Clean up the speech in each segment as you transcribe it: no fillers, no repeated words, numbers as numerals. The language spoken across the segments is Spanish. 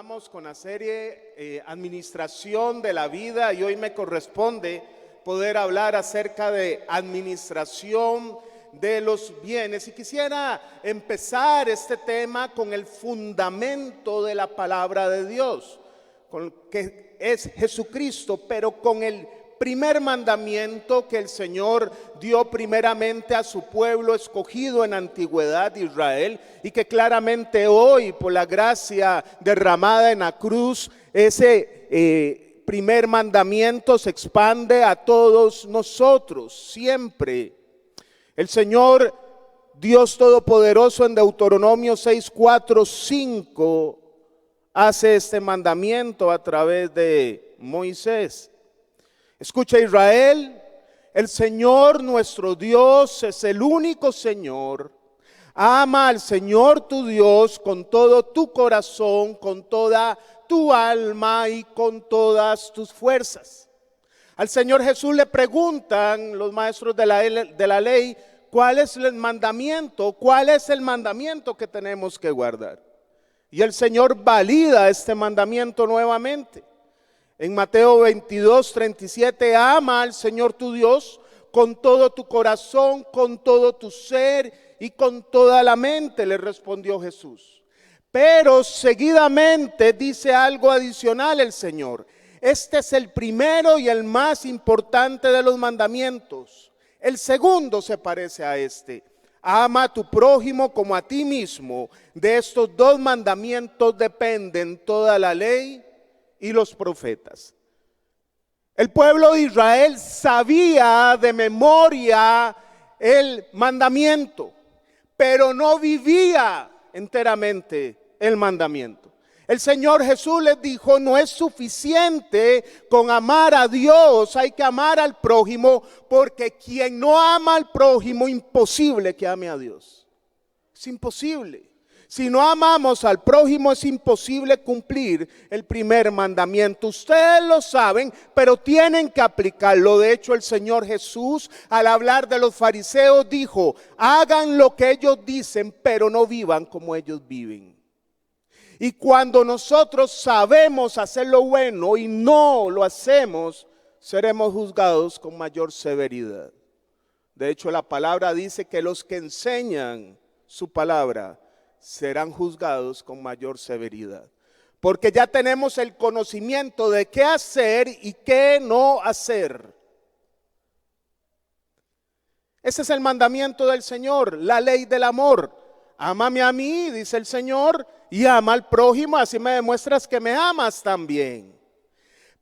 Continuamos con la serie Administración de la Vida y hoy me corresponde poder hablar acerca de administración de los bienes. Y quisiera empezar este tema con el fundamento de la palabra de Dios, que es Jesucristo, pero con el primer mandamiento que el Señor dio primeramente a su pueblo escogido en antigüedad de Israel, y claramente hoy, por la gracia derramada en la cruz, ese primer mandamiento se expande a todos nosotros siempre. El Señor Dios Todopoderoso en Deuteronomio 6, 4, 5 hace este mandamiento a través de Moisés. Escucha, Israel, el Señor nuestro Dios es el único Señor. Ama al Señor tu Dios con todo tu corazón, con toda tu alma y con todas tus fuerzas. Al Señor Jesús le preguntan los maestros de la ley, ¿cuál es el mandamiento? ¿Cuál es el mandamiento que tenemos que guardar? Y el Señor valida este mandamiento nuevamente. En Mateo 22, 37, ama al Señor tu Dios con todo tu corazón, con todo tu ser y con toda la mente, le respondió Jesús. Pero seguidamente dice algo adicional el Señor. Este es el primero y el más importante de los mandamientos. El segundo se parece a este. Ama a tu prójimo como a ti mismo. De estos dos mandamientos dependen toda la ley y los profetas. El pueblo de Israel sabía de memoria el mandamiento, pero no vivía enteramente el mandamiento. El Señor Jesús les dijo, no es suficiente con amar a Dios, hay que amar al prójimo, porque quien no ama al prójimo, imposible que ame a Dios. Es imposible. Si no amamos al prójimo, es imposible cumplir el primer mandamiento. Ustedes lo saben, pero tienen que aplicarlo. De hecho, el Señor Jesús, al hablar de los fariseos, dijo, hagan lo que ellos dicen, pero no vivan como ellos viven. Y cuando nosotros sabemos hacer lo bueno y no lo hacemos, seremos juzgados con mayor severidad. De hecho, la palabra dice que los que enseñan su palabra serán juzgados con mayor severidad, porque ya tenemos el conocimiento de qué hacer y qué no hacer. Ese es el mandamiento del Señor, la ley del amor. Ámame a mí, dice el Señor, y ama al prójimo, así me demuestras que me amas también.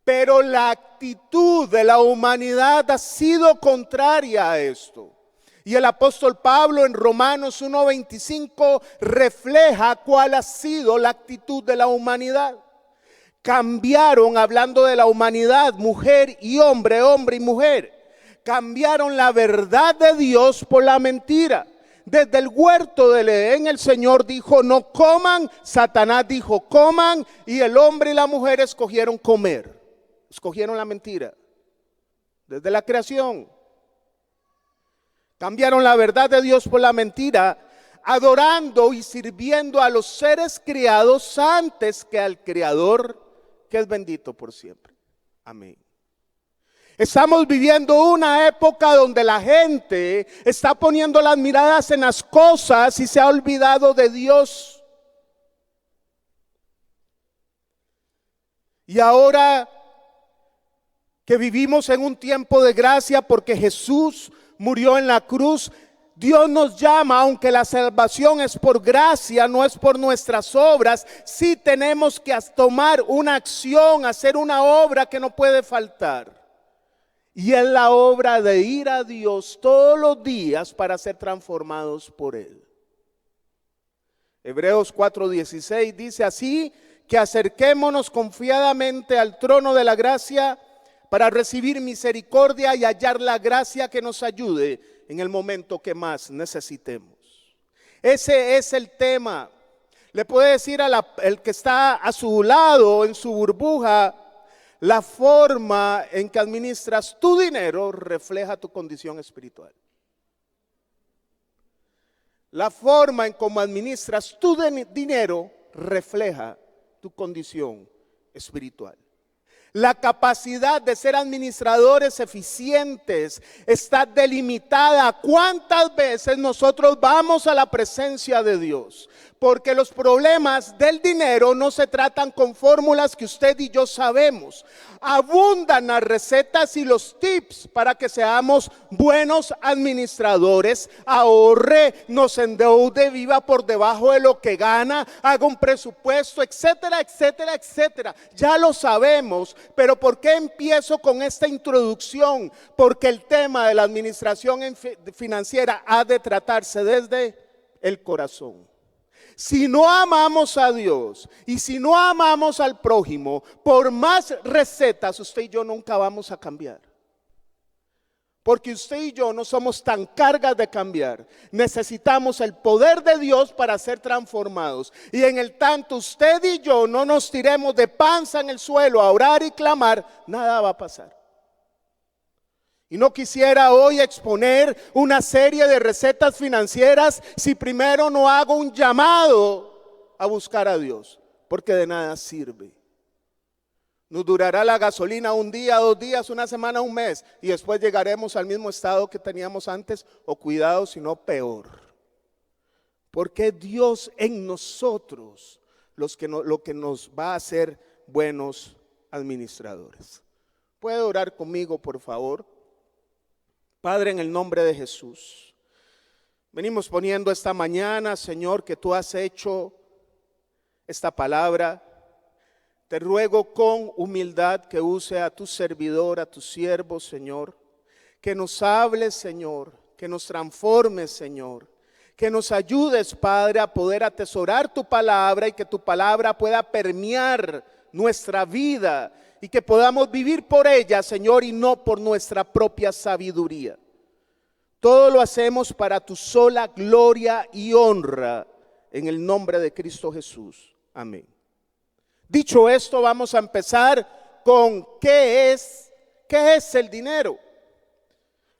Pero la actitud de la humanidad ha sido contraria a esto. Y el apóstol Pablo en Romanos 1:25 refleja cuál ha sido la actitud de la humanidad. Cambiaron, hablando de la humanidad, mujer y hombre, hombre y mujer. Cambiaron la verdad de Dios por la mentira. Desde el huerto del Edén el Señor dijo no coman, Satanás dijo coman, y el hombre y la mujer escogieron comer. Escogieron la mentira. Desde la creación. Cambiaron la verdad de Dios por la mentira, adorando y sirviendo a los seres creados antes que al Creador, que es bendito por siempre. Amén. Estamos viviendo una época donde la gente está poniendo las miradas en las cosas y se ha olvidado de Dios. Y ahora que vivimos en un tiempo de gracia porque Jesús murió en la cruz, Dios nos llama, aunque la salvación es por gracia, no es por nuestras obras, sí tenemos que tomar una acción, hacer una obra que no puede faltar. Y es la obra de ir a Dios todos los días para ser transformados por Él. Hebreos 4:16 dice así, que acerquémonos confiadamente al trono de la gracia para recibir misericordia y hallar la gracia que nos ayude en el momento que más necesitemos. Ese es el tema. Le puede decir el que está a su lado, en su burbuja, la forma en que administras tu dinero refleja tu condición espiritual. La forma en cómo administras tu dinero refleja tu condición espiritual. La capacidad de ser administradores eficientes está delimitada. ¿Cuántas veces nosotros vamos a la presencia de Dios? Porque los problemas del dinero no se tratan con fórmulas que usted y yo sabemos. Abundan las recetas y los tips para que seamos buenos administradores. Ahorre, no se endeude, viva por debajo de lo que gana, haga un presupuesto, etcétera, etcétera, etcétera. Ya lo sabemos, pero ¿por qué empiezo con esta introducción? Porque el tema de la administración financiera ha de tratarse desde el corazón. Si no amamos a Dios y si no amamos al prójimo, por más recetas usted y yo nunca vamos a cambiar. Porque usted y yo no somos tan cargas de cambiar. Necesitamos el poder de Dios para ser transformados. Y en el tanto usted y yo no nos tiremos de panza en el suelo a orar y clamar, nada va a pasar. Y no quisiera hoy exponer una serie de recetas financieras si primero no hago un llamado a buscar a Dios, porque de nada sirve. Nos durará la gasolina un día, 2 días, una semana, un mes, y después llegaremos al mismo estado que teníamos antes, o cuidado, sino peor. Porque Dios en nosotros lo que nos va a hacer buenos administradores. ¿Puede orar conmigo, por favor? Padre, en el nombre de Jesús, venimos poniendo esta mañana, Señor, que tú has hecho esta palabra. Te ruego con humildad que use a tu servidor, a tu siervo, Señor, que nos hables, Señor, que nos transformes, Señor, que nos ayudes, Padre, a poder atesorar tu palabra y que tu palabra pueda permear nuestra vida y que podamos vivir por ella, Señor, y no por nuestra propia sabiduría. Todo lo hacemos para tu sola gloria y honra, en el nombre de Cristo Jesús. Amén. Dicho esto, vamos a empezar con ¿qué es el dinero?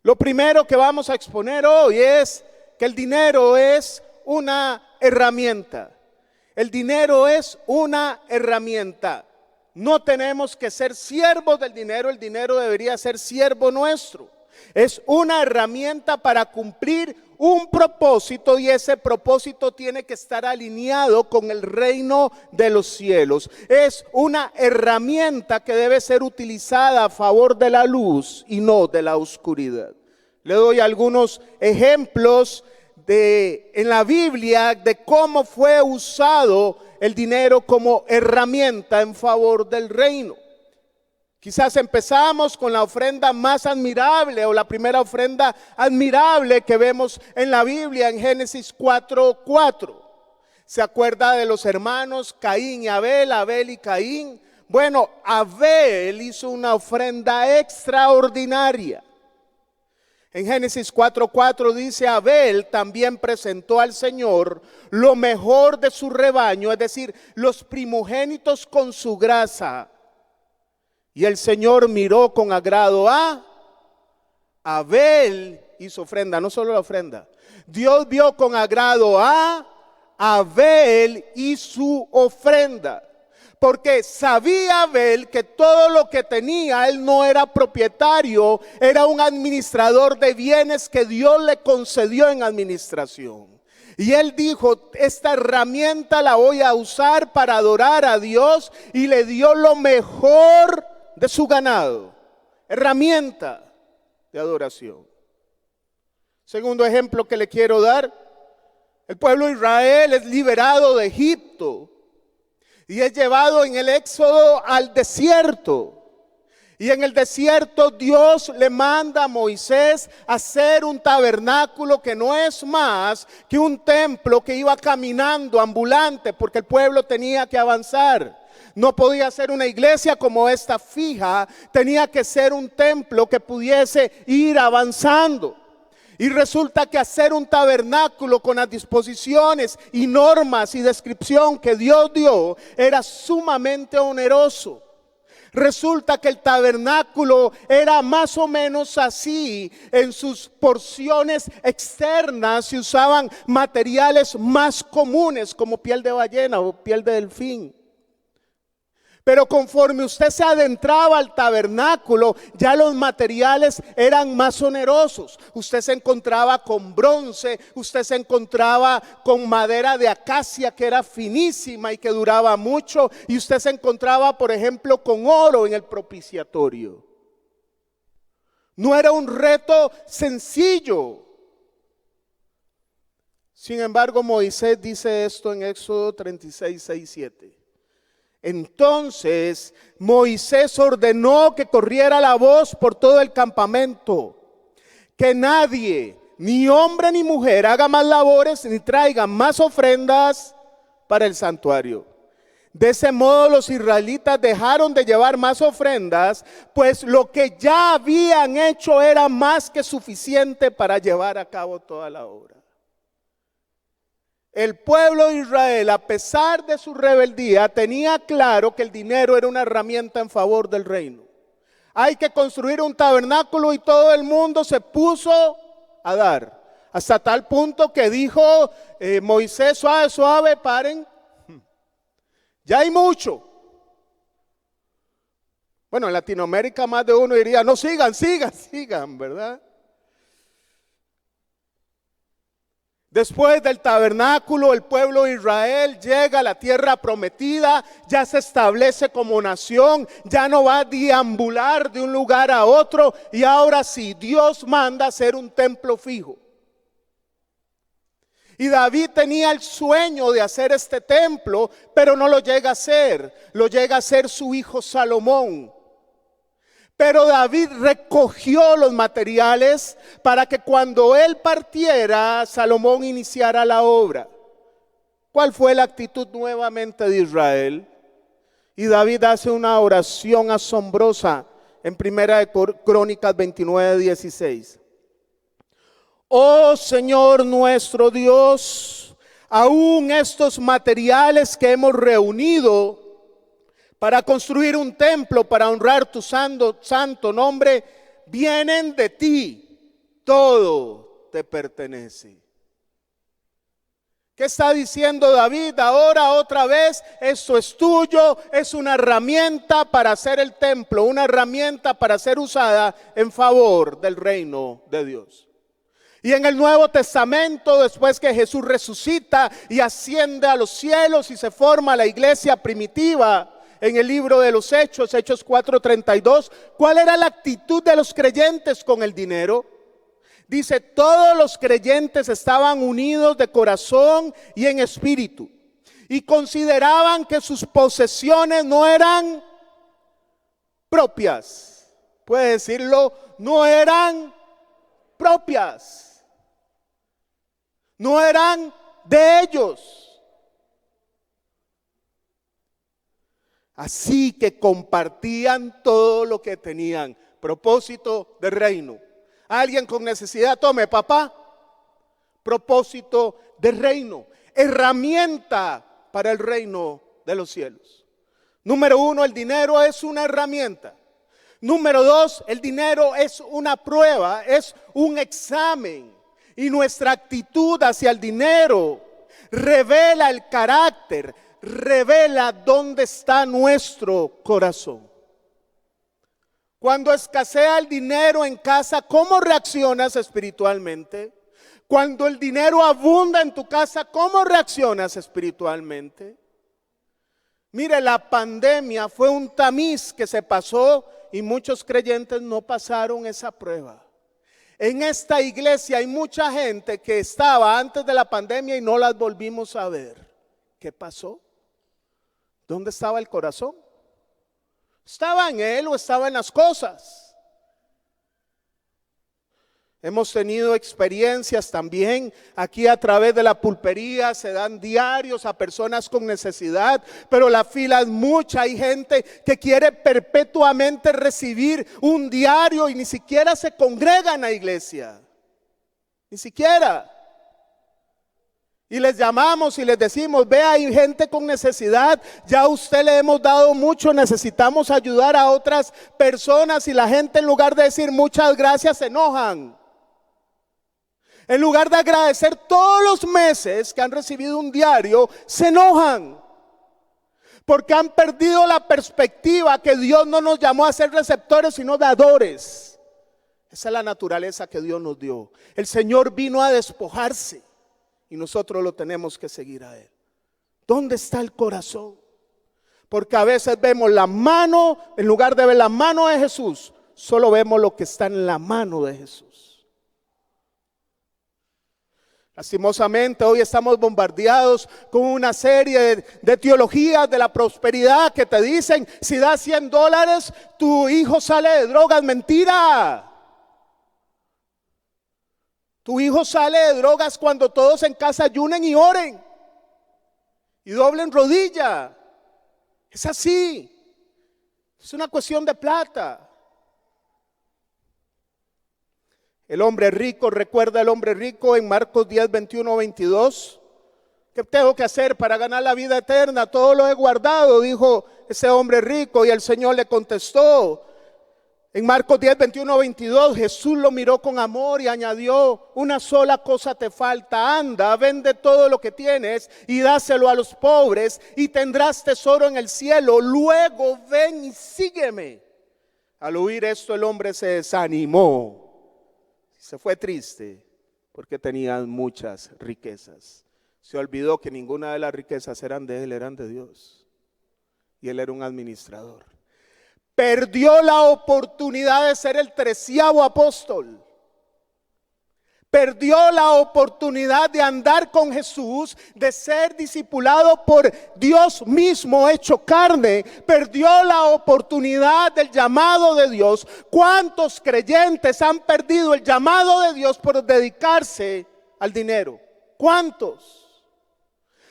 Lo primero que vamos a exponer hoy es que el dinero es una herramienta. El dinero es una herramienta. No tenemos que ser siervos del dinero, el dinero debería ser siervo nuestro. Es una herramienta para cumplir un propósito y ese propósito tiene que estar alineado con el reino de los cielos. Es una herramienta que debe ser utilizada a favor de la luz y no de la oscuridad. Le doy algunos ejemplos en la Biblia de cómo fue usado el dinero como herramienta en favor del reino. Quizás empezamos con la ofrenda más admirable o la primera ofrenda admirable que vemos en la Biblia en Génesis 4:4. ¿Se acuerda de los hermanos Caín y Abel, Abel y Caín? Bueno, Abel hizo una ofrenda extraordinaria. En Génesis 4:4 dice, Abel también presentó al Señor lo mejor de su rebaño, es decir, los primogénitos con su grasa. Y el Señor miró con agrado a Abel y su ofrenda, no solo la ofrenda. Dios vio con agrado a Abel y su ofrenda. Porque sabía Abel que todo lo que tenía, él no era propietario, era un administrador de bienes que Dios le concedió en administración. Y él dijo, esta herramienta la voy a usar para adorar a Dios, y le dio lo mejor de su ganado, herramienta de adoración. Segundo ejemplo que le quiero dar, el pueblo de Israel es liberado de Egipto y es llevado en el éxodo al desierto. Y en el desierto Dios le manda a Moisés a hacer un tabernáculo que no es más que un templo que iba caminando, ambulante, porque el pueblo tenía que avanzar. No podía ser una iglesia como esta fija, tenía que ser un templo que pudiese ir avanzando. Y resulta que hacer un tabernáculo con las disposiciones y normas y descripción que Dios dio era sumamente oneroso. Resulta que el tabernáculo era más o menos así. En sus porciones externas se usaban materiales más comunes como piel de ballena o piel de delfín. Pero conforme usted se adentraba al tabernáculo, ya los materiales eran más onerosos. Usted se encontraba con bronce, usted se encontraba con madera de acacia que era finísima y que duraba mucho, y usted se encontraba, por ejemplo, con oro en el propiciatorio. No era un reto sencillo. Sin embargo, Moisés dice esto en Éxodo 36, 6, 7. Entonces Moisés ordenó que corriera la voz por todo el campamento, que nadie, ni hombre ni mujer, haga más labores ni traiga más ofrendas para el santuario. De ese modo los israelitas dejaron de llevar más ofrendas, pues lo que ya habían hecho era más que suficiente para llevar a cabo toda la obra. El pueblo de Israel, a pesar de su rebeldía, tenía claro que el dinero era una herramienta en favor del reino. Hay que construir un tabernáculo y todo el mundo se puso a dar. Hasta tal punto que dijo Moisés, suave, suave, paren. Ya hay mucho. Bueno, en Latinoamérica más de uno diría, no, sigan, ¿verdad? Después del tabernáculo, el pueblo de Israel llega a la tierra prometida, ya se establece como nación, ya no va a deambular de un lugar a otro, y ahora sí, Dios manda hacer un templo fijo. Y David tenía el sueño de hacer este templo, pero no lo llega a hacer, lo llega a hacer su hijo Salomón. Pero David recogió los materiales para que cuando él partiera, Salomón iniciara la obra. ¿Cuál fue la actitud nuevamente de Israel? Y David hace una oración asombrosa en Primera de Crónicas 29, 16. Oh Señor nuestro Dios, aún estos materiales que hemos reunido para construir un templo, para honrar tu santo nombre, vienen de ti, todo te pertenece. ¿Qué está diciendo David ahora otra vez? Esto es tuyo, es una herramienta para hacer el templo, una herramienta para ser usada en favor del reino de Dios. Y en el Nuevo Testamento, después que Jesús resucita y asciende a los cielos y se forma la iglesia primitiva, en el libro de los Hechos, Hechos 4:32, ¿cuál era la actitud de los creyentes con el dinero? Dice, todos los creyentes estaban unidos de corazón y en espíritu, y consideraban que sus posesiones no eran propias. Puede decirlo, no eran propias, no eran de ellos. Así que compartían todo lo que tenían. Propósito de reino. Alguien con necesidad, tome papá. Propósito de reino. Herramienta para el reino de los cielos. Número 1, el dinero es una herramienta. Número 2, el dinero es una prueba, es un examen. Y nuestra actitud hacia el dinero revela el carácter, revela dónde está nuestro corazón. Cuando escasea el dinero en casa, ¿cómo reaccionas espiritualmente? Cuando el dinero abunda en tu casa, ¿cómo reaccionas espiritualmente? Mire, la pandemia fue un tamiz que se pasó y muchos creyentes no pasaron esa prueba. En esta iglesia hay mucha gente que estaba antes de la pandemia y no las volvimos a ver. ¿Qué pasó? ¿Dónde estaba el corazón? ¿Estaba en él o estaba en las cosas? Hemos tenido experiencias también aquí a través de la pulpería, se dan diarios a personas con necesidad, pero la fila es mucha, hay gente que quiere perpetuamente recibir un diario y ni siquiera se congrega en la iglesia, ni siquiera. Y les llamamos y les decimos, vea, hay gente con necesidad, ya a usted le hemos dado mucho, necesitamos ayudar a otras personas, y la gente en lugar de decir muchas gracias se enojan. En lugar de agradecer todos los meses que han recibido un diario, se enojan. porque han perdido la perspectiva que Dios no nos llamó a ser receptores, sino dadores. Esa es la naturaleza que Dios nos dio. El Señor vino a despojarse y nosotros lo tenemos que seguir a Él. ¿Dónde está el corazón? Porque a veces vemos la mano, en lugar de ver la mano de Jesús, solo vemos lo que está en la mano de Jesús. Lastimosamente hoy estamos bombardeados con una serie de teologías de la prosperidad que te dicen, si das $100, tu hijo sale de drogas. Mentira. Tu hijo sale de drogas cuando todos en casa ayunen y oren y doblen rodilla. Es así. Es una cuestión de plata. El hombre rico, recuerda el hombre rico en Marcos 10, 21, 22. ¿Qué tengo que hacer para ganar la vida eterna? Todo lo he guardado, dijo ese hombre rico, y el Señor le contestó. En Marcos 10, 21, 22, Jesús lo miró con amor y añadió, una sola cosa te falta, anda, vende todo lo que tienes y dáselo a los pobres y tendrás tesoro en el cielo, luego ven y sígueme. Al oír esto el hombre se desanimó. Se fue triste porque tenía muchas riquezas. Se olvidó que ninguna de las riquezas eran de él, eran de Dios. Y él era un administrador. Perdió la oportunidad de ser el 13º apóstol. Perdió la oportunidad de andar con Jesús, de ser discipulado por Dios mismo hecho carne. Perdió la oportunidad del llamado de Dios. ¿Cuántos creyentes han perdido el llamado de Dios por dedicarse al dinero? ¿Cuántos?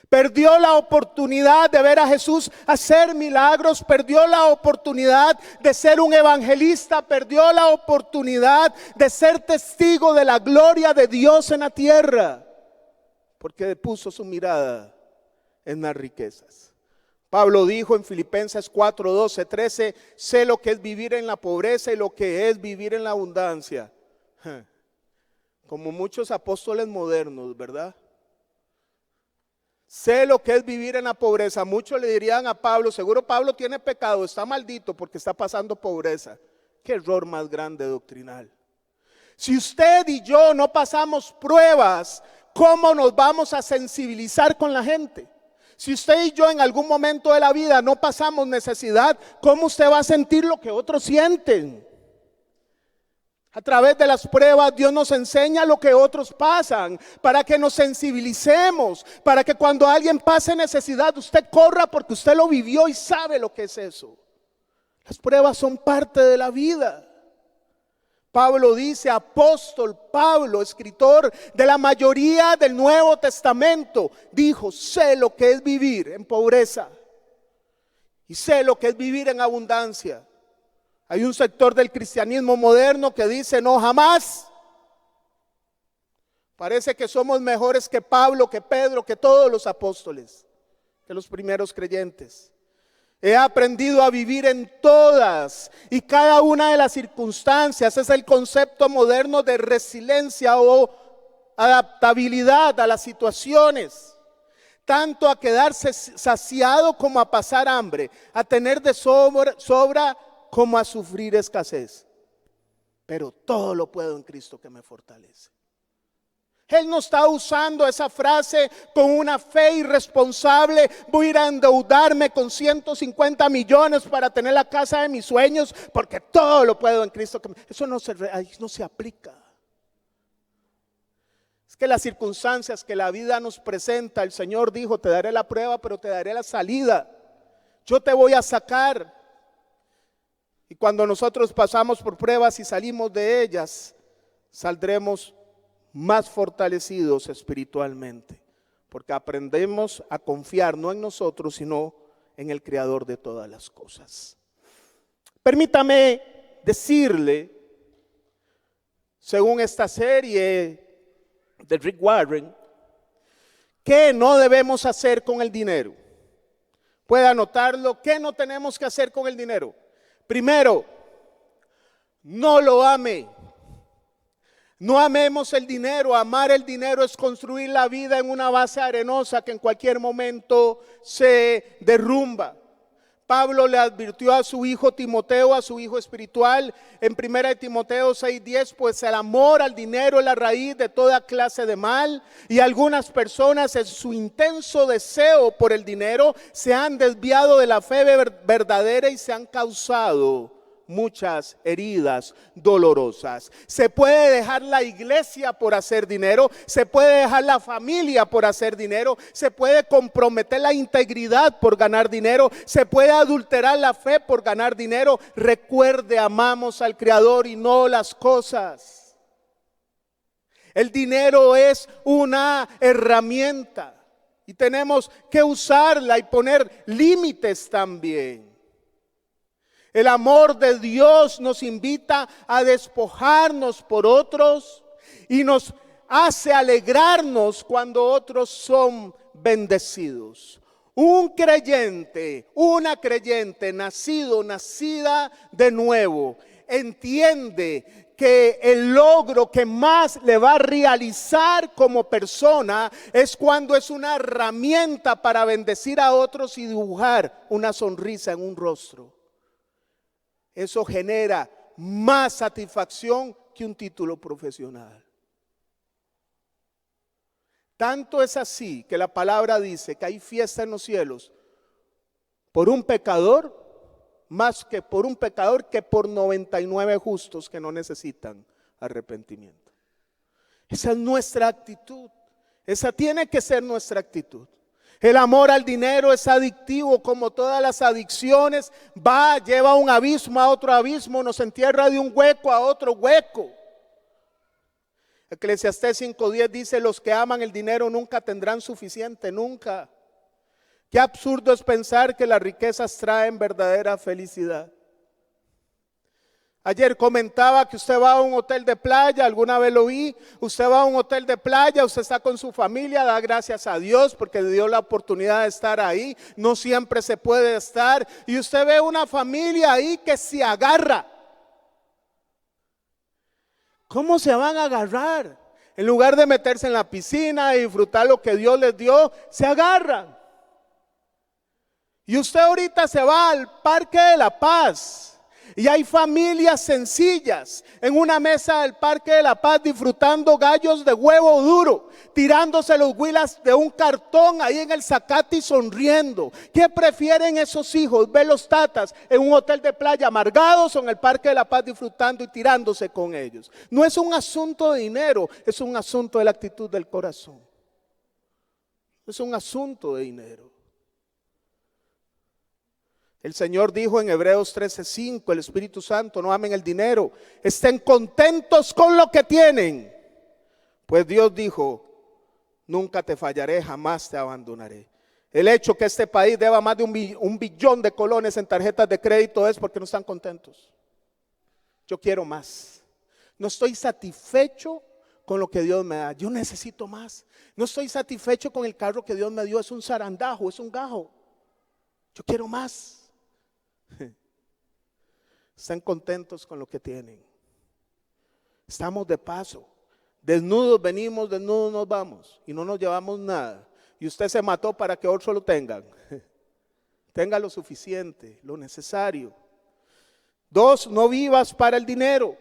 Perdió la oportunidad de ver a Jesús hacer milagros, perdió la oportunidad de ser un evangelista, perdió la oportunidad de ser testigo de la gloria de Dios en la tierra, porque puso su mirada en las riquezas. Pablo dijo en Filipenses 4, 12, 13, sé lo que es vivir en la pobreza y lo que es vivir en la abundancia. Como muchos apóstoles modernos, ¿verdad? Sé lo que es vivir en la pobreza. Muchos le dirían a Pablo, seguro Pablo tiene pecado, está maldito porque está pasando pobreza. Qué error más grande doctrinal. Si usted y yo no pasamos pruebas, ¿cómo nos vamos a sensibilizar con la gente? Si usted y yo en algún momento de la vida no pasamos necesidad, ¿cómo usted va a sentir lo que otros sienten? A través de las pruebas Dios nos enseña lo que otros pasan, para que nos sensibilicemos, para que cuando alguien pase necesidad usted corra porque usted lo vivió y sabe lo que es eso. Las pruebas son parte de la vida. Pablo dice, apóstol Pablo, escritor de la mayoría del Nuevo Testamento, dijo, sé lo que es vivir en pobreza y sé lo que es vivir en abundancia. Hay un sector del cristianismo moderno que dice no, jamás. Parece que somos mejores que Pablo, que Pedro, que todos los apóstoles, que los primeros creyentes. He aprendido a vivir en todas y cada una de las circunstancias. Es el concepto moderno de resiliencia o adaptabilidad a las situaciones. Tanto a quedarse saciado como a pasar hambre, a tener de sobra como a sufrir escasez, pero todo lo puedo en Cristo que me fortalece. Él no está usando esa frase con una fe irresponsable, voy a ir a endeudarme con 150 millones para tener la casa de mis sueños, porque todo lo puedo en Cristo que eso no se aplica. Es que las circunstancias que la vida nos presenta, el Señor dijo, te daré la prueba, pero te daré la salida. Yo te voy a sacar. Y cuando nosotros pasamos por pruebas y salimos de ellas, saldremos más fortalecidos espiritualmente, porque aprendemos a confiar no en nosotros, sino en el Creador de todas las cosas. Permítame decirle, según esta serie de Rick Warren, ¿qué no debemos hacer con el dinero? Puede anotarlo, ¿qué no tenemos que hacer con el dinero? Primero, no lo ame. No amemos el dinero. Amar el dinero es construir la vida en una base arenosa que en cualquier momento se derrumba. Pablo le advirtió a su hijo Timoteo, a su hijo espiritual, en 1 Timoteo 6:10, pues el amor al dinero es la raíz de toda clase de mal, y algunas personas en su intenso deseo por el dinero se han desviado de la fe verdadera y se han causado muchas heridas dolorosas. Se puede dejar la iglesia por hacer dinero, se puede dejar la familia por hacer dinero, se puede comprometer la integridad por ganar dinero, se puede adulterar la fe por ganar dinero. Recuerde, amamos al Creador y no las cosas. El dinero es una herramienta y tenemos que usarla y poner límites también. El amor de Dios nos invita a despojarnos por otros y nos hace alegrarnos cuando otros son bendecidos. Un creyente, una creyente nacida de nuevo, entiende que el logro que más le va a realizar como persona es cuando es una herramienta para bendecir a otros y dibujar una sonrisa en un rostro. Eso genera más satisfacción que un título profesional. Tanto es así que la palabra dice que hay fiesta en los cielos por un pecador, más que por un pecador que por 99 justos que no necesitan arrepentimiento. Esa es nuestra actitud. Esa tiene que ser nuestra actitud. El amor al dinero es adictivo, como todas las adicciones. Lleva a un abismo a otro abismo, nos entierra de un hueco a otro hueco. Eclesiastés 5:10 dice: los que aman el dinero nunca tendrán suficiente, nunca. Qué absurdo es pensar que las riquezas traen verdadera felicidad. Ayer comentaba que usted va a un hotel de playa, alguna vez lo vi, usted va a un hotel de playa, usted está con su familia, da gracias a Dios porque le dio la oportunidad de estar ahí, no siempre se puede estar, y usted ve una familia ahí que se agarra. ¿Cómo se van a agarrar? En lugar de meterse en la piscina y disfrutar lo que Dios les dio, se agarran. Y usted ahorita se va al Parque de la Paz. Y hay familias sencillas en una mesa del Parque de la Paz disfrutando gallos de huevo duro, tirándose los huilas de un cartón ahí en el zacate y sonriendo. ¿Qué prefieren esos hijos? ¿Ver los tatas en un hotel de playa amargados o en el Parque de la Paz disfrutando y tirándose con ellos? No es un asunto de dinero, es un asunto de la actitud del corazón. Es un asunto de dinero. El Señor dijo en Hebreos 13:5, el Espíritu Santo: no amen el dinero, estén contentos con lo que tienen. Pues Dios dijo: nunca te fallaré, jamás te abandonaré. El hecho que este país deba más de un billón de colones en tarjetas de crédito es porque no están contentos. Yo quiero más. No estoy satisfecho con lo que Dios me da, yo necesito más. No estoy satisfecho con el carro que Dios me dio, es un zarandajo, es un gajo. Yo quiero más. Están contentos con lo que tienen. Estamos de paso. Desnudos venimos, desnudos nos vamos. Y no nos llevamos nada. Y usted se mató para que otros lo tengan. Tenga lo suficiente, lo necesario. 2, no vivas para el dinero.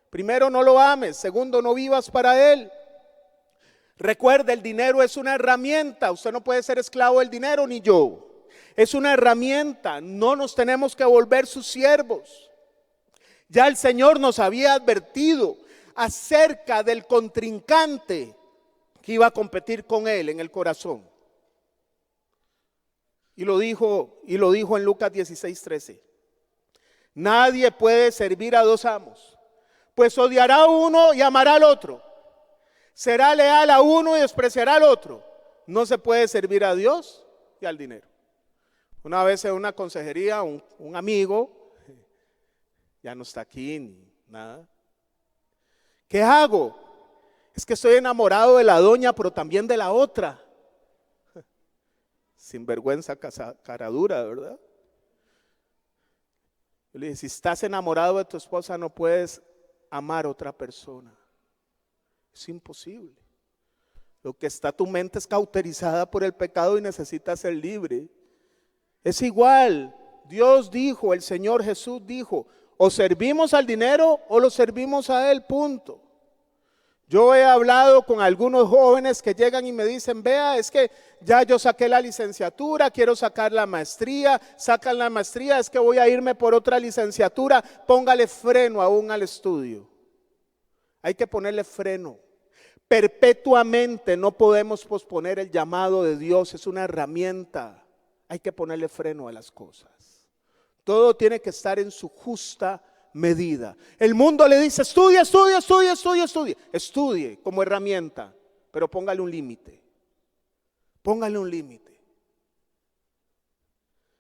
Primero, no lo ames. Segundo, no vivas para él. Recuerde, el dinero es una herramienta. Usted no puede ser esclavo del dinero, ni yo. Es una herramienta, no nos tenemos que volver sus siervos. Ya el Señor nos había advertido acerca del contrincante que iba a competir con él en el corazón. Y lo dijo en Lucas 16:13. Nadie puede servir a dos amos, pues odiará a uno y amará al otro. Será leal a uno y despreciará al otro. No se puede servir a Dios y al dinero. Una vez en una consejería, un amigo, ya no está aquí ni nada. ¿Qué hago? Es que estoy enamorado de la doña, pero también de la otra. Sinvergüenza, cara dura, ¿verdad? Yo le dije: si estás enamorado de tu esposa, no puedes amar a otra persona. Es imposible. Lo que está, tu mente es cauterizada por el pecado y necesita ser libre. Es igual Dios dijo, el Señor Jesús dijo, o servimos al dinero o lo servimos a Él, punto. Yo he hablado con algunos jóvenes que llegan y me dicen, vea, es que ya yo saqué la licenciatura, quiero sacar la maestría, sacan la maestría, es que voy a irme por otra licenciatura, póngale freno aún al estudio. Hay que ponerle freno. Perpetuamente no podemos posponer el llamado de Dios, es una herramienta. Hay que ponerle freno a las cosas. Todo tiene que estar en su justa medida. El mundo le dice, estudie como herramienta, pero póngale un límite. Póngale un límite.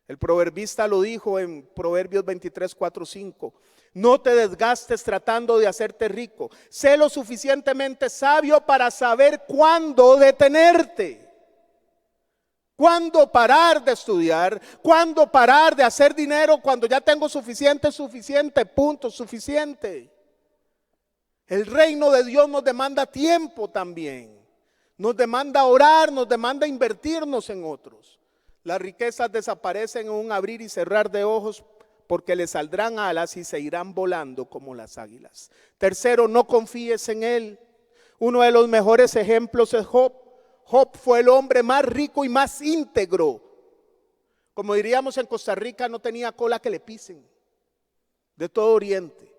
El proverbista lo dijo en Proverbios 23, 4, 5. No te desgastes tratando de hacerte rico. Sé lo suficientemente sabio para saber cuándo detenerte. ¿Cuándo parar de estudiar? ¿Cuándo parar de hacer dinero? Cuando ya tengo suficiente, punto, suficiente. El reino de Dios nos demanda tiempo también. Nos demanda orar, nos demanda invertirnos en otros. Las riquezas desaparecen en un abrir y cerrar de ojos porque le saldrán alas y se irán volando como las águilas. Tercero, no confíes en él. Uno de los mejores ejemplos es Job. Job fue el hombre más rico y más íntegro. Como diríamos en Costa Rica, no tenía cola que le pisen, de todo Oriente.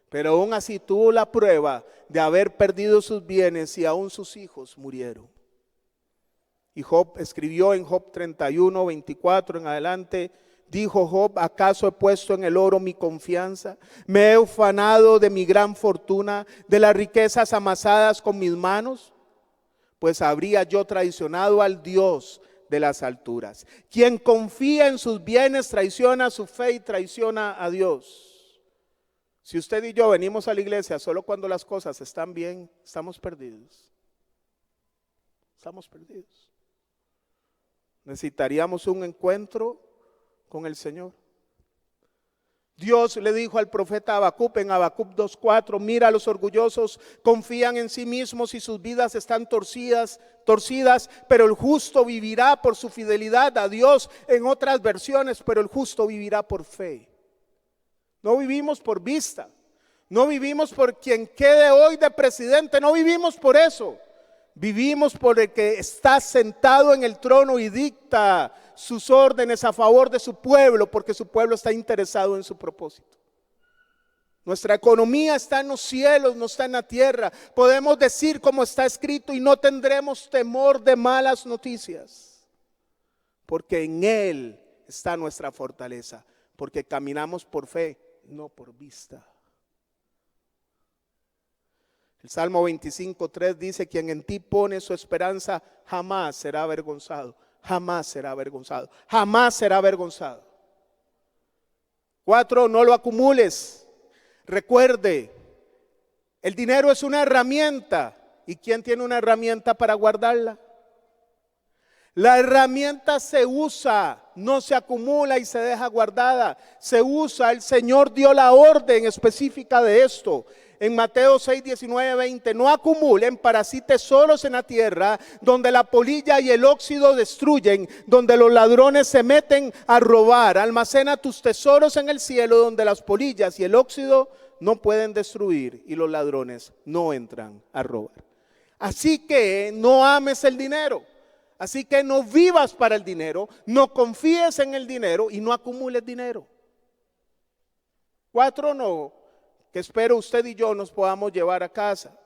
Pero aún así tuvo la prueba de haber perdido sus bienes y aún sus hijos murieron. Y Job escribió en Job 31, 24 en adelante, dijo Job, ¿acaso he puesto en el oro mi confianza? ¿Me he ufanado de mi gran fortuna, de las riquezas amasadas con mis manos? Pues habría yo traicionado al Dios de las alturas. Quien confía en sus bienes traiciona su fe y traiciona a Dios. Si usted y yo venimos a la iglesia solo cuando las cosas están bien, estamos perdidos. Estamos perdidos. Necesitaríamos un encuentro con el Señor. Dios le dijo al profeta Habacuc en Habacuc 2:4, mira, los orgullosos confían en sí mismos y sus vidas están torcidas, pero el justo vivirá por su fidelidad a Dios. En otras versiones, pero el justo vivirá por fe. No vivimos por vista, no vivimos por quien quede hoy de presidente, no vivimos por eso. Vivimos por el que está sentado en el trono y dicta sus órdenes a favor de su pueblo, porque su pueblo está interesado en su propósito. Nuestra economía está en los cielos, no está en la tierra. Podemos decir como está escrito y no tendremos temor de malas noticias, porque en Él está nuestra fortaleza, porque caminamos por fe, no por vista. El Salmo 25:3 dice, quien en ti pone su esperanza jamás será avergonzado, jamás será avergonzado, jamás será avergonzado. 4, no lo acumules. Recuerde, el dinero es una herramienta. ¿Y quién tiene una herramienta para guardarla? La herramienta se usa, no se acumula y se deja guardada. Se usa, el Señor dio la orden específica de esto. En Mateo 6, 19, 20, no acumulen para sí tesoros en la tierra, donde la polilla y el óxido destruyen, donde los ladrones se meten a robar. Almacena tus tesoros en el cielo, donde las polillas y el óxido no pueden destruir y los ladrones no entran a robar. Así que no ames el dinero, así que no vivas para el dinero, no confíes en el dinero y no acumules dinero. 4, no, que espero usted y yo nos podamos llevar a casa.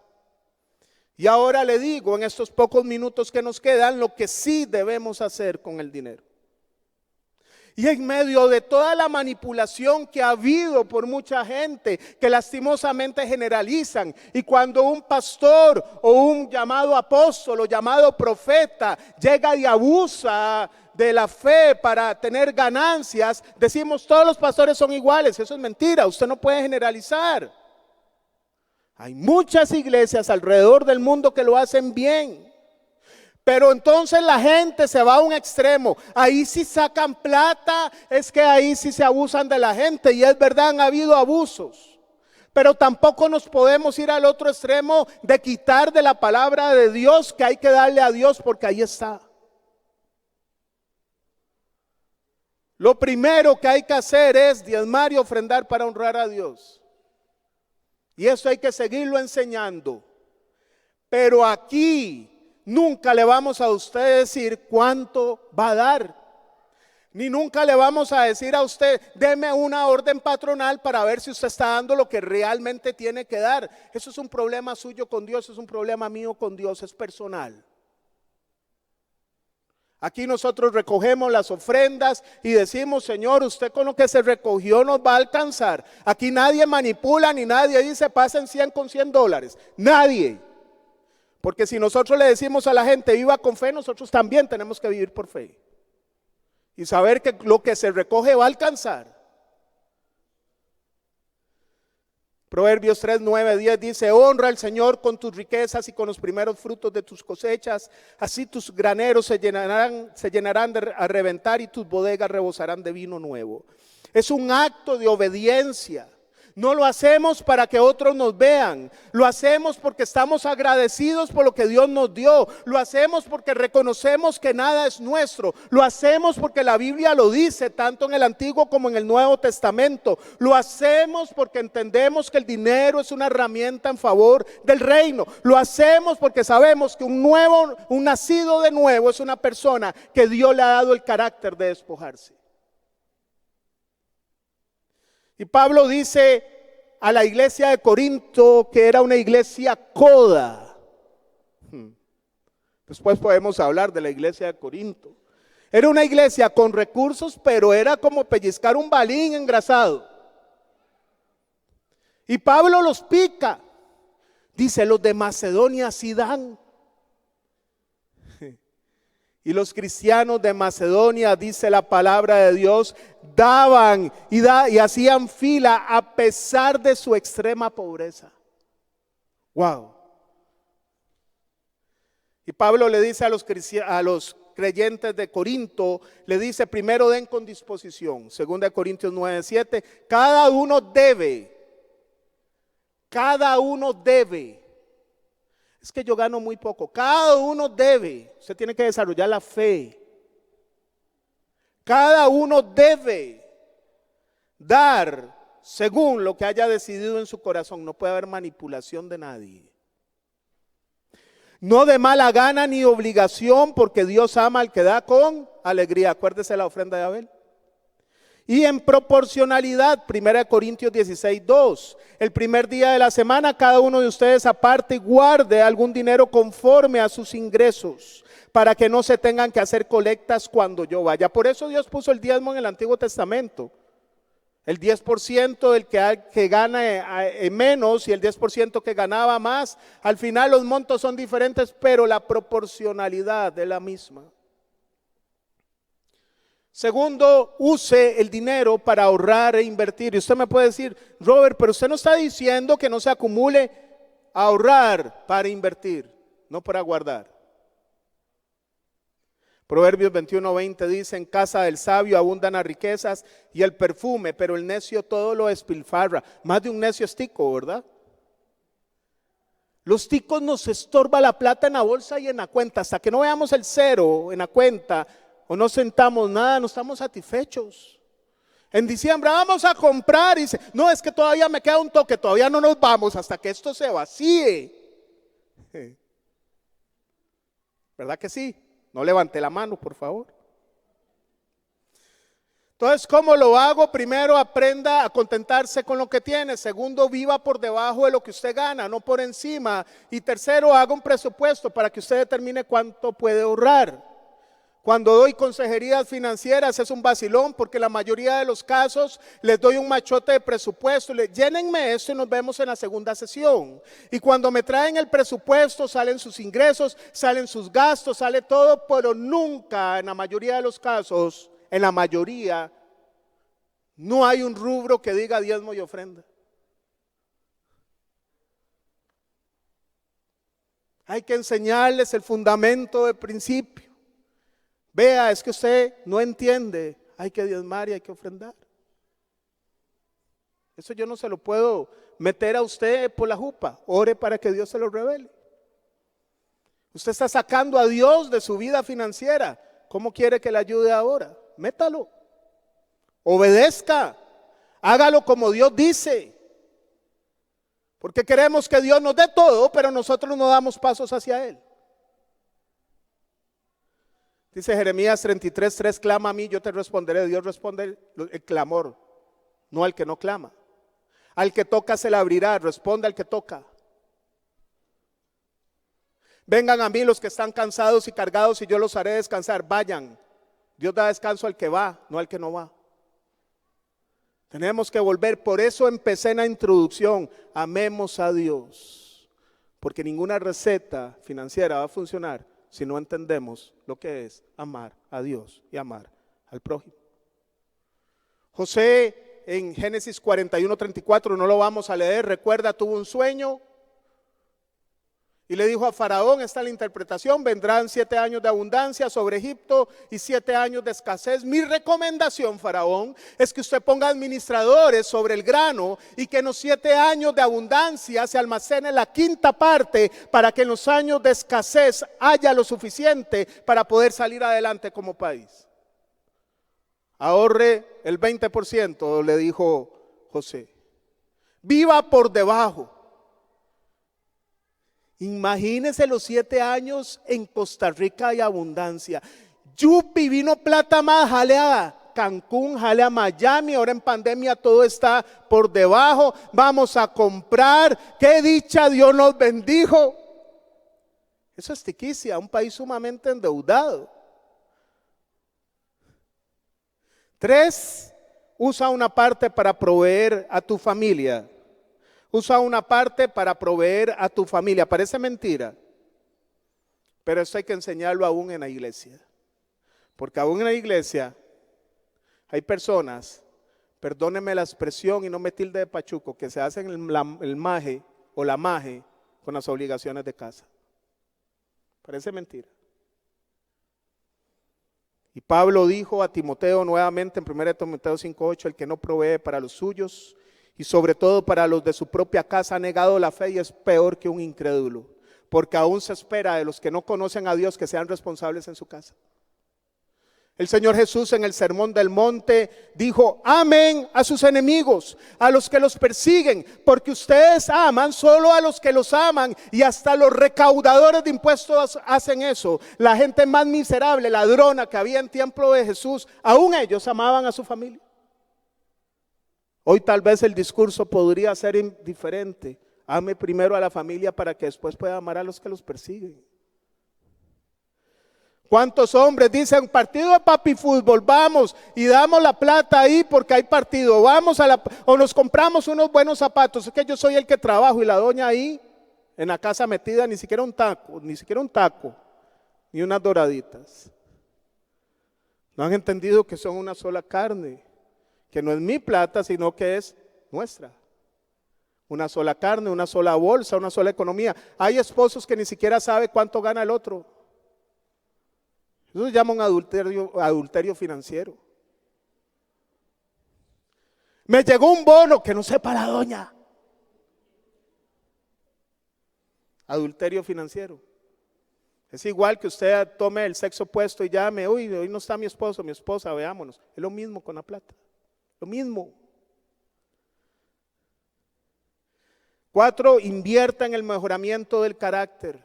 Y ahora le digo en estos pocos minutos que nos quedan lo que sí debemos hacer con el dinero. Y en medio de toda la manipulación que ha habido por mucha gente que lastimosamente generalizan, y cuando un pastor o un llamado apóstol o llamado profeta llega y abusa de la fe para tener ganancias, decimos todos los pastores son iguales. Eso es mentira, usted no puede generalizar. Hay muchas iglesias alrededor del mundo que lo hacen bien. Pero entonces la gente se va a un extremo. Ahí sí sacan plata, es que ahí sí se abusan de la gente. Y es verdad, han habido abusos. Pero tampoco nos podemos ir al otro extremo de quitar de la palabra de Dios, que hay que darle a Dios porque ahí está. Lo primero que hay que hacer es diezmar y ofrendar para honrar a Dios. Y eso hay que seguirlo enseñando. Pero aquí nunca le vamos a usted decir cuánto va a dar. Ni nunca le vamos a decir a usted, deme una orden patronal para ver si usted está dando lo que realmente tiene que dar. Eso es un problema suyo con Dios, es un problema mío con Dios, es personal. Aquí nosotros recogemos las ofrendas y decimos, Señor, usted con lo que se recogió nos va a alcanzar. Aquí nadie manipula ni nadie dice pasen 100 con $100. Nadie. Porque si nosotros le decimos a la gente viva con fe, nosotros también tenemos que vivir por fe. Y saber que lo que se recoge va a alcanzar. Proverbios 3, 9, 10 dice, honra al Señor con tus riquezas y con los primeros frutos de tus cosechas. Así tus graneros se llenarán a reventar y tus bodegas rebosarán de vino nuevo. Es un acto de obediencia. No lo hacemos para que otros nos vean. Lo hacemos porque estamos agradecidos por lo que Dios nos dio. Lo hacemos porque reconocemos que nada es nuestro. Lo hacemos porque la Biblia lo dice, tanto en el Antiguo como en el Nuevo Testamento. Lo hacemos porque entendemos que el dinero es una herramienta en favor del reino. Lo hacemos porque sabemos que un nacido de nuevo es una persona que Dios le ha dado el carácter de despojarse. Y Pablo dice a la iglesia de Corinto que era una iglesia coda. Después podemos hablar de la iglesia de Corinto. Era una iglesia con recursos, pero era como pellizcar un balín engrasado. Y Pablo los pica. Dice, los de Macedonia sí dan. Y los cristianos de Macedonia, dice la palabra de Dios, daban y hacían fila a pesar de su extrema pobreza. Wow. Y Pablo le dice a los creyentes de Corinto, le dice, primero den con disposición. 2 Corintios 9, 7, cada uno debe. Es que yo gano muy poco. Cada uno debe. Usted tiene que desarrollar la fe. Cada uno debe dar según lo que haya decidido en su corazón. No puede haber manipulación de nadie. No de mala gana ni obligación, porque Dios ama al que da con alegría. Acuérdese la ofrenda de Abel. Y en proporcionalidad, 1 Corintios 16, 2. El primer día de la semana cada uno de ustedes aparte y guarde algún dinero conforme a sus ingresos, para que no se tengan que hacer colectas cuando yo vaya. Por eso Dios puso el diezmo en el Antiguo Testamento. El 10% del que gana menos y el 10% que ganaba más. Al final los montos son diferentes, pero la proporcionalidad es la misma. Segundo, use el dinero para ahorrar e invertir. Y usted me puede decir, Robert, pero usted no está diciendo que no se acumule a ahorrar para invertir, no para guardar. Proverbios 21:20 dice, en casa del sabio abundan las riquezas y el perfume, pero el necio todo lo despilfarra. Más de un necio es tico, ¿verdad? Los ticos nos estorba la plata en la bolsa y en la cuenta. Hasta que no veamos el cero en la cuenta o no sentamos nada, no estamos satisfechos. En diciembre vamos a comprar y dice, no, es que todavía me queda un toque, todavía no nos vamos hasta que esto se vacíe. ¿Verdad que sí? No levante la mano, por favor. Entonces, ¿cómo lo hago? Primero, aprenda a contentarse con lo que tiene. Segundo, viva por debajo de lo que usted gana, no por encima. Y tercero, haga un presupuesto para que usted determine cuánto puede ahorrar. Cuando doy consejerías financieras es un vacilón, porque la mayoría de los casos les doy un machote de presupuesto, llénenme esto y nos vemos en la segunda sesión. Y cuando me traen el presupuesto salen sus ingresos, salen sus gastos, sale todo, pero nunca, en la mayoría de los casos, en la mayoría, no hay un rubro que diga diezmo y ofrenda. Hay que enseñarles el fundamento de principio. Vea, es que usted no entiende, hay que diezmar y hay que ofrendar. Eso yo no se lo puedo meter a usted por la jupa. Ore para que Dios se lo revele. Usted está sacando a Dios de su vida financiera. ¿Cómo quiere que le ayude ahora? Métalo. Obedezca, hágalo como Dios dice. Porque queremos que Dios nos dé todo, pero nosotros no damos pasos hacia Él. Dice Jeremías 33:3, clama a mí, yo te responderé. Dios responde el clamor, no al que no clama. Al que toca se le abrirá, responde al que toca. Vengan a mí los que están cansados y cargados y yo los haré descansar. Vayan. Dios da descanso al que va, no al que no va. Tenemos que volver, por eso empecé en la introducción, amemos a Dios, porque ninguna receta financiera va a funcionar si no entendemos lo que es amar a Dios y amar al prójimo. José en Génesis 41:34, no lo vamos a leer, recuerda, tuvo un sueño y le dijo a Faraón, está la interpretación, vendrán 7 años de abundancia sobre Egipto y 7 años de escasez. Mi recomendación, Faraón, es que usted ponga administradores sobre el grano y que en los 7 años de abundancia se almacene la quinta parte para que en los años de escasez haya lo suficiente para poder salir adelante como país. Ahorre el 20%, le dijo José. Viva por debajo. Imagínense los 7 años en Costa Rica hay abundancia. Yupi, vino plata más, jale a Cancún, jale a Miami, ahora en pandemia todo está por debajo. Vamos a comprar, qué dicha, Dios nos bendijo. Eso es tiquicia, un país sumamente endeudado. 3, usa una parte para proveer a tu familia. Usa una parte para proveer a tu familia. Parece mentira, pero esto hay que enseñarlo aún en la iglesia. Porque aún en la iglesia hay personas, perdónenme la expresión y no me tilde de pachuco, que se hacen el maje o la maje con las obligaciones de casa. Parece mentira. Y Pablo dijo a Timoteo nuevamente en 1 Timoteo 5:8, el que no provee para los suyos y sobre todo para los de su propia casa ha negado la fe y es peor que un incrédulo, porque aún se espera de los que no conocen a Dios que sean responsables en su casa. El Señor Jesús en el Sermón del Monte dijo, amen a sus enemigos, a los que los persiguen, porque ustedes aman solo a los que los aman y hasta los recaudadores de impuestos hacen eso. La gente más miserable, ladrona que había en tiempo de Jesús, aún ellos amaban a su familia. Hoy tal vez el discurso podría ser diferente. Ame primero a la familia para que después pueda amar a los que los persiguen. ¿Cuántos hombres dicen partido de papi fútbol? Vamos y damos la plata ahí porque hay partido. Vamos o nos compramos unos buenos zapatos. Es que yo soy el que trabajo y la doña ahí en la casa metida ni siquiera un taco, ni unas doraditas. No han entendido que son una sola carne. Que no es mi plata, sino que es nuestra. Una sola carne, una sola bolsa, una sola economía. Hay esposos que ni siquiera saben cuánto gana el otro. Eso se llama un adulterio financiero. Me llegó un bono que no sepa la doña. Adulterio financiero. Es igual que usted tome el sexo opuesto y llame, uy, hoy no está mi esposo, mi esposa, veámonos. Es lo mismo con la plata. Lo mismo. 4, invierta en el mejoramiento del carácter.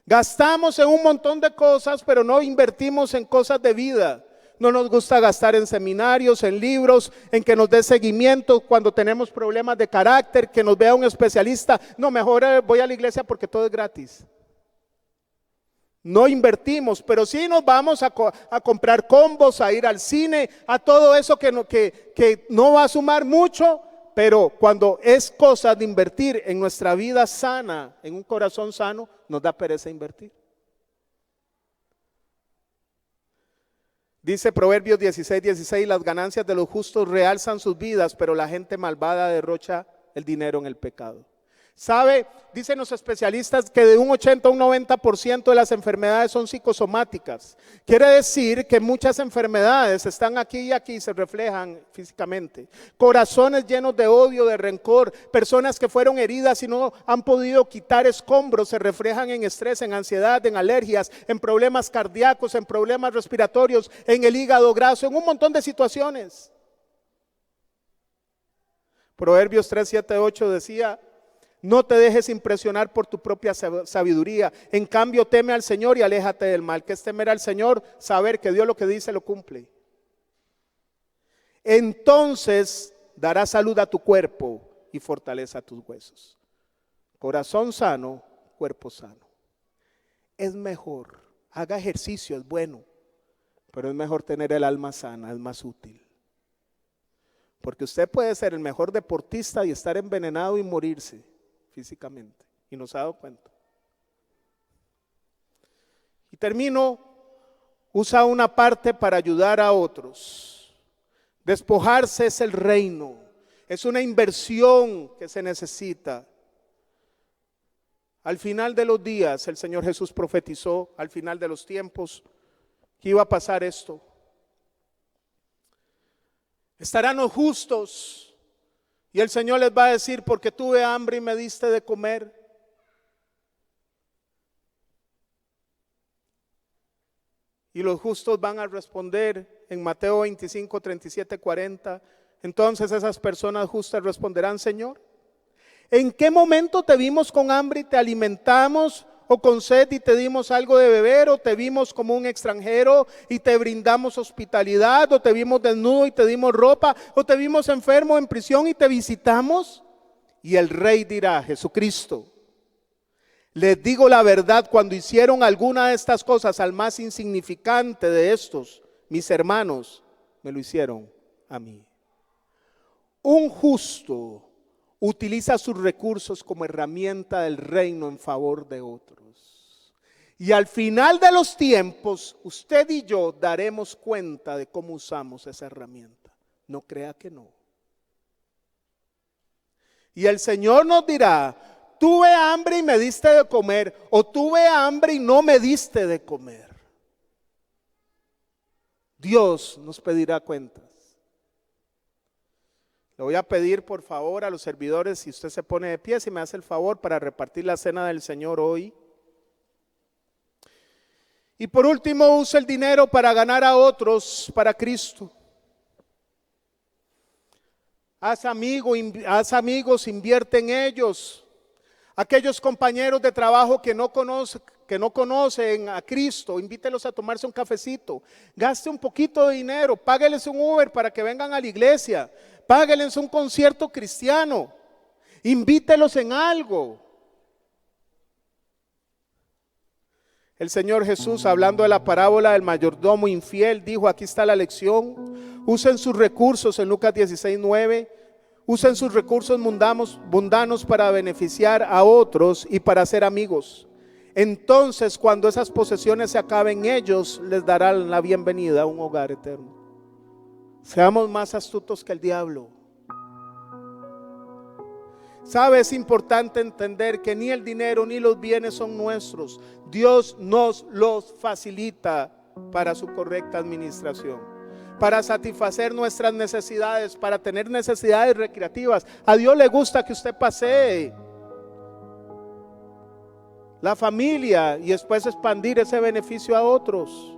Gastamos en un montón de cosas, pero no invertimos en cosas de vida. No nos gusta gastar en seminarios, en libros, en que nos dé seguimiento cuando tenemos problemas de carácter, que nos vea un especialista. No, mejor voy a la iglesia porque todo es gratis. No invertimos, pero sí nos vamos a comprar combos, a ir al cine, a todo eso que no va a sumar mucho, pero cuando es cosa de invertir en nuestra vida sana, en un corazón sano, nos da pereza invertir. Dice Proverbios 16:16, las ganancias de los justos realzan sus vidas, pero la gente malvada derrocha el dinero en el pecado. ¿Sabe? Dicen los especialistas que de un 80 a un 90% de las enfermedades son psicosomáticas. Quiere decir que muchas enfermedades están aquí y aquí y se reflejan físicamente. Corazones llenos de odio, de rencor, personas que fueron heridas y no han podido quitar escombros, se reflejan en estrés, en ansiedad, en alergias, en problemas cardíacos, en problemas respiratorios, en el hígado graso, en un montón de situaciones. Proverbios 3, 7, 8 decía: no te dejes impresionar por tu propia sabiduría. En cambio, teme al Señor y aléjate del mal. ¿Qué es temer al Señor? Saber que Dios lo que dice lo cumple. Entonces dará salud a tu cuerpo y fortaleza a tus huesos. Corazón sano, cuerpo sano. Es mejor, haga ejercicio, es bueno, pero es mejor tener el alma sana, es más útil. Porque usted puede ser el mejor deportista y estar envenenado y morirse físicamente, y no se ha dado cuenta. Y termino, usa una parte para ayudar a otros. Despojarse es el reino, es una inversión que se necesita. Al final de los días, el Señor Jesús profetizó, al final de los tiempos, que iba a pasar esto. Estarán los justos y el Señor les va a decir: porque tuve hambre y me diste de comer. Y los justos van a responder en Mateo 25, 37, 40. Entonces esas personas justas responderán: Señor, ¿en qué momento te vimos con hambre y te alimentamos? ¿O con sed y te dimos algo de beber? ¿O te vimos como un extranjero y te brindamos hospitalidad? ¿O te vimos desnudo y te dimos ropa? ¿O te vimos enfermo en prisión y te visitamos? Y el rey dirá, Jesucristo: les digo la verdad, cuando hicieron alguna de estas cosas al más insignificante de estos, mis hermanos, me lo hicieron a mí. Un justo utiliza sus recursos como herramienta del reino en favor de otros. Y al final de los tiempos, usted y yo daremos cuenta de cómo usamos esa herramienta. No crea que no. Y el Señor nos dirá: tuve hambre y me diste de comer, o tuve hambre y no me diste de comer. Dios nos pedirá cuentas. Le voy a pedir por favor a los servidores, si usted se pone de pie, si me hace el favor para repartir la cena del Señor hoy. Y por último, use el dinero para ganar a otros para Cristo. Haz amigos, invierte en ellos. Aquellos compañeros de trabajo que no conocen a Cristo, invítelos a tomarse un cafecito. Gaste un poquito de dinero, págueles un Uber para que vengan a la iglesia. Págueles un concierto cristiano, invítelos en algo. El Señor Jesús, hablando de la parábola del mayordomo infiel, dijo: aquí está la lección, usen sus recursos, en Lucas 16, 9, usen sus recursos mundanos para beneficiar a otros y para ser amigos. Entonces, cuando esas posesiones se acaben, ellos les darán la bienvenida a un hogar eterno. Seamos más astutos que el diablo. ¿Sabe? Es importante entender que ni el dinero ni los bienes son nuestros. Dios nos los facilita para su correcta administración, para satisfacer nuestras necesidades, para tener necesidades recreativas. A Dios le gusta que usted pasee la familia y después expandir ese beneficio a otros.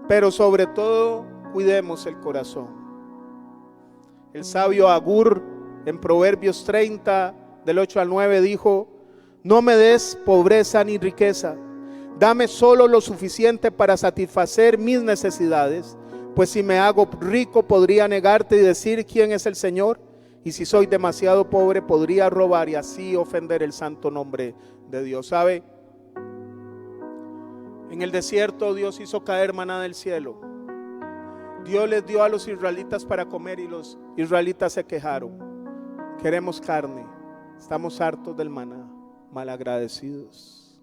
Pero sobre todo, cuidemos el corazón. El sabio Agur en Proverbios 30, del 8 al 9 dijo: no me des pobreza ni riqueza, dame solo lo suficiente para satisfacer mis necesidades, pues si me hago rico podría negarte y decir quién es el Señor, y si soy demasiado pobre podría robar y así ofender el santo nombre de Dios. ¿Sabe? En el desierto Dios hizo caer maná del cielo. Dios les dio a los israelitas para comer y los israelitas se quejaron: queremos carne, estamos hartos del maná. Malagradecidos.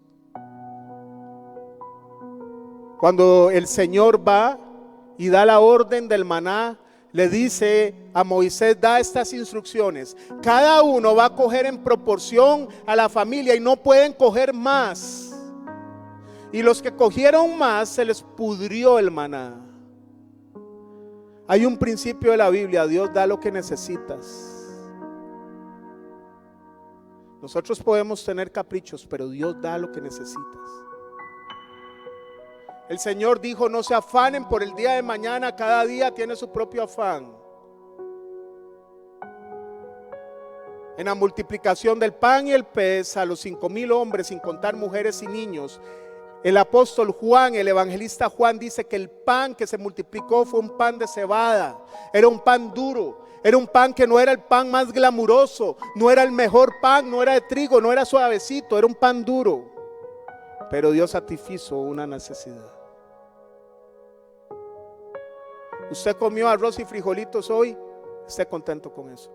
Cuando el Señor va y da la orden del maná, le dice a Moisés: da estas instrucciones, cada uno va a coger en proporción a la familia y no pueden coger más. Y los que cogieron más se les pudrió el maná. Hay un principio de la Biblia: Dios da lo que necesitas. Nosotros podemos tener caprichos, pero Dios da lo que necesitas. El Señor dijo: no se afanen por el día de mañana, cada día tiene su propio afán. En la multiplicación del pan y el pez a los 5,000 hombres, sin contar mujeres y niños, el apóstol Juan, el evangelista Juan, dice que el pan que se multiplicó fue un pan de cebada. Era un pan duro, era un pan que no era el pan más glamuroso, no era el mejor pan, no era de trigo, no era suavecito, era un pan duro. Pero Dios satisfizo una necesidad. Usted comió arroz y frijolitos hoy, esté contento con eso.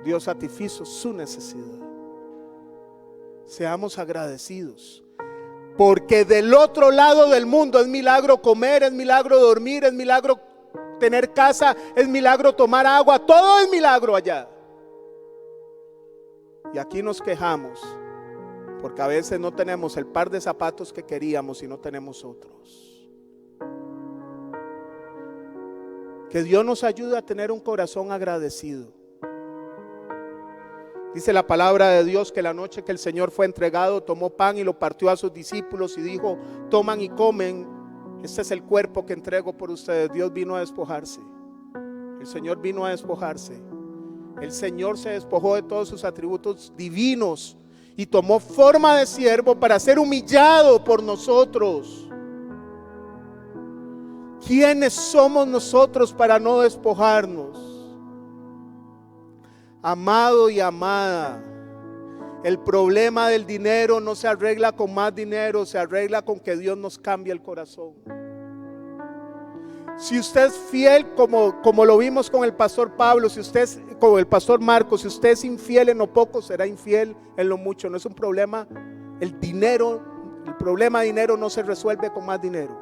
Dios satisfizo su necesidad. Seamos agradecidos, porque del otro lado del mundo es milagro comer, es milagro dormir, es milagro tener casa, es milagro tomar agua, todo es milagro allá. Y aquí nos quejamos porque a veces no tenemos el par de zapatos que queríamos y no tenemos otros. Que Dios nos ayude a tener un corazón agradecido. Dice la palabra de Dios que la noche que el Señor fue entregado, tomó pan y lo partió a sus discípulos y dijo: toman y comen, este es el cuerpo que entrego por ustedes. Dios vino a despojarse. El Señor vino a despojarse. El Señor se despojó de todos sus atributos divinos y tomó forma de siervo para ser humillado por nosotros. ¿Quiénes somos nosotros para no despojarnos? Amado y amada, el problema del dinero no se arregla con más dinero, se arregla con que Dios nos cambie el corazón. Si usted es fiel, como lo vimos con el pastor Pablo, si usted es con el pastor Marcos, si usted es infiel en lo poco, será infiel en lo mucho. No es un problema, el dinero, el problema de dinero no se resuelve con más dinero,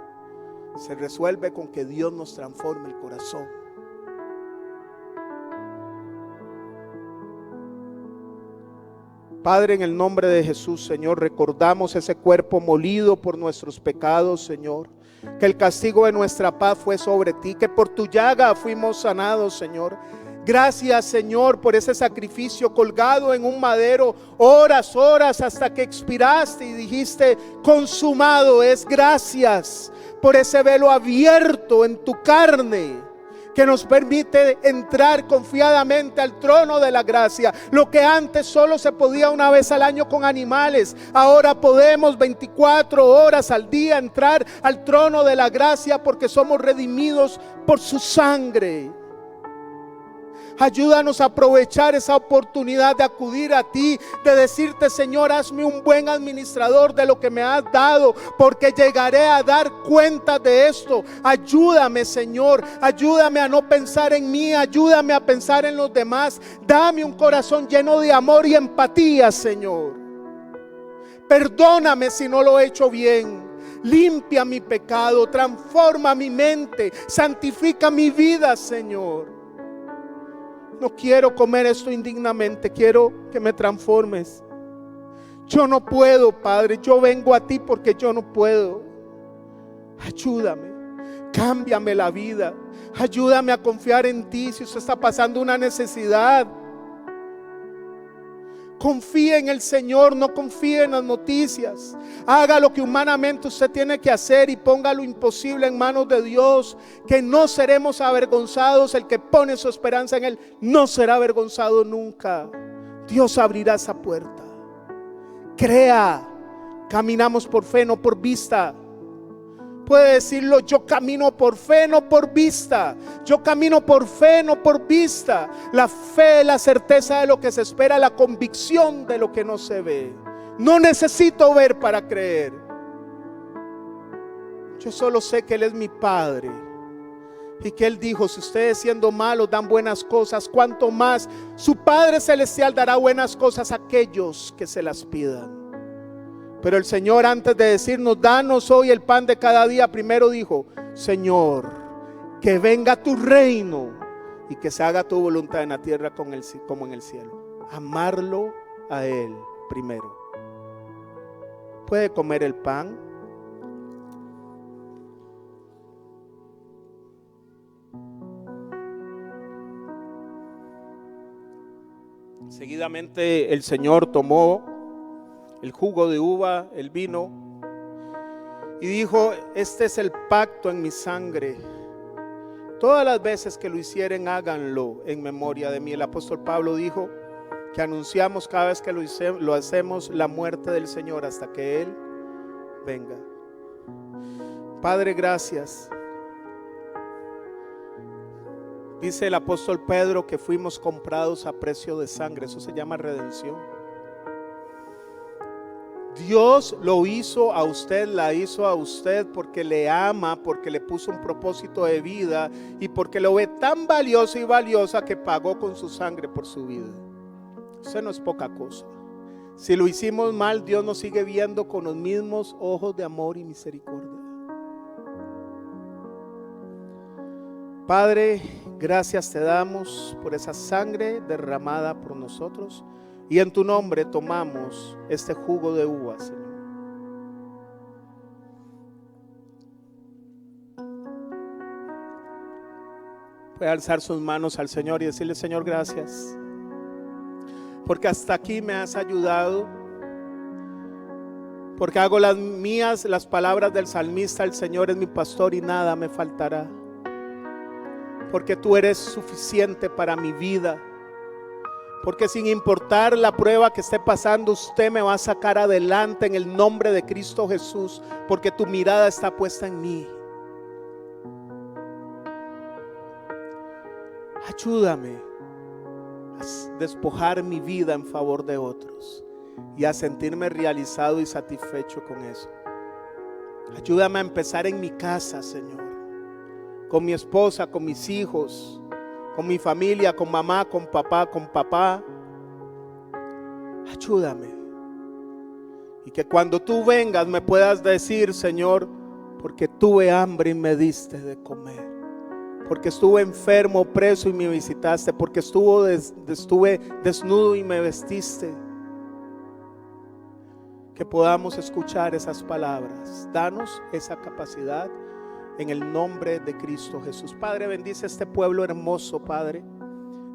se resuelve con que Dios nos transforme el corazón. Padre, en el nombre de Jesús, Señor, recordamos ese cuerpo molido por nuestros pecados, Señor. Que el castigo de nuestra paz fue sobre ti, que por tu llaga fuimos sanados, Señor. Gracias, Señor, por ese sacrificio colgado en un madero, horas hasta que expiraste y dijiste: consumado es. Gracias por ese velo abierto en tu carne, que nos permite entrar confiadamente al trono de la gracia. Lo que antes solo se podía una vez al año con animales, ahora podemos 24 horas al día entrar al trono de la gracia, porque somos redimidos por su sangre. Ayúdanos a aprovechar esa oportunidad de acudir a ti, de decirte: Señor, hazme un buen administrador de lo que me has dado, porque llegaré a dar cuenta de esto. Ayúdame, Señor, ayúdame a no pensar en mí, ayúdame a pensar en los demás. Dame un corazón lleno de amor y empatía, Señor. Perdóname si no lo he hecho bien. Limpia mi pecado, transforma mi mente, santifica mi vida, Señor. No quiero comer esto indignamente, quiero que me transformes. Yo no puedo, Padre, yo vengo a ti porque yo no puedo. Ayúdame, cámbiame la vida, ayúdame a confiar en ti. Si usted está pasando una necesidad, confíe en el Señor, no confíe en las noticias. Haga lo que humanamente usted tiene que hacer y ponga lo imposible en manos de Dios, que no seremos avergonzados. El que pone su esperanza en Él no será avergonzado nunca. Dios abrirá esa puerta. Crea, caminamos por fe, no por vista. Puede decirlo: yo camino por fe, no por vista. Yo camino por fe, no por vista. La fe es la certeza de lo que se espera, la convicción de lo que no se ve. No necesito ver para creer. Yo solo sé que Él es mi Padre y que Él dijo: si ustedes siendo malos dan buenas cosas, cuánto más su Padre Celestial dará buenas cosas a aquellos que se las pidan. Pero el Señor, antes de decirnos: danos hoy el pan de cada día, primero dijo: Señor, que venga tu reino y que se haga tu voluntad en la tierra como en el cielo. Amarlo a Él primero. Puede comer el pan. Seguidamente el Señor tomó el jugo de uva, el vino, y dijo: este es el pacto en mi sangre. todas las veces que lo hicieren, háganlo en memoria de mí. El apóstol Pablo dijo que anunciamos cada vez que lo hacemos la muerte del Señor hasta que Él venga. Padre, gracias. Dice el apóstol Pedro que fuimos comprados a precio de sangre. Eso se llama redención. Dios lo hizo a usted, la hizo a usted porque le ama, porque le puso un propósito de vida y porque lo ve tan valioso y valiosa que pagó con su sangre por su vida. Eso no es poca cosa. Si lo hicimos mal, Dios nos sigue viendo con los mismos ojos de amor y misericordia. Padre, gracias te damos por esa sangre derramada por nosotros. Y en tu nombre tomamos este jugo de uva, Señor. Puede alzar sus manos al Señor y decirle: Señor, gracias, porque hasta aquí me has ayudado, porque hago las mías las palabras del salmista: el Señor es mi pastor y nada me faltará, porque tú eres suficiente para mi vida. Porque sin importar la prueba que esté pasando, usted me va a sacar adelante en el nombre de Cristo Jesús, porque tu mirada está puesta en mí. Ayúdame a despojar mi vida en favor de otros y a sentirme realizado y satisfecho con eso. Ayúdame a empezar en mi casa, Señor, con mi esposa, con mis hijos, con mi familia, con mamá, con papá. Ayúdame. Y que cuando tú vengas me puedas decir: Señor, porque tuve hambre y me diste de comer, porque estuve enfermo, preso y me visitaste, porque estuve desnudo y me vestiste. Que podamos escuchar esas palabras. Danos esa capacidad en el nombre de Cristo Jesús. Padre, bendice a este pueblo hermoso, Padre.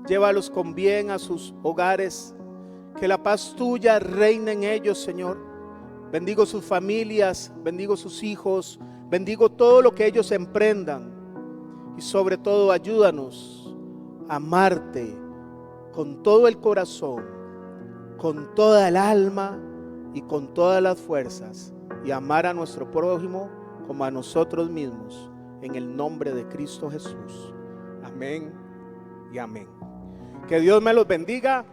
Llévalos con bien a sus hogares. Que la paz tuya reine en ellos, Señor. Bendigo sus familias, bendigo sus hijos, bendigo todo lo que ellos emprendan. Y sobre todo, ayúdanos a amarte con todo el corazón, con toda el alma y con todas las fuerzas, y amar a nuestro prójimo como a nosotros mismos, en el nombre de Cristo Jesús. Amén y amén. Que Dios me los bendiga.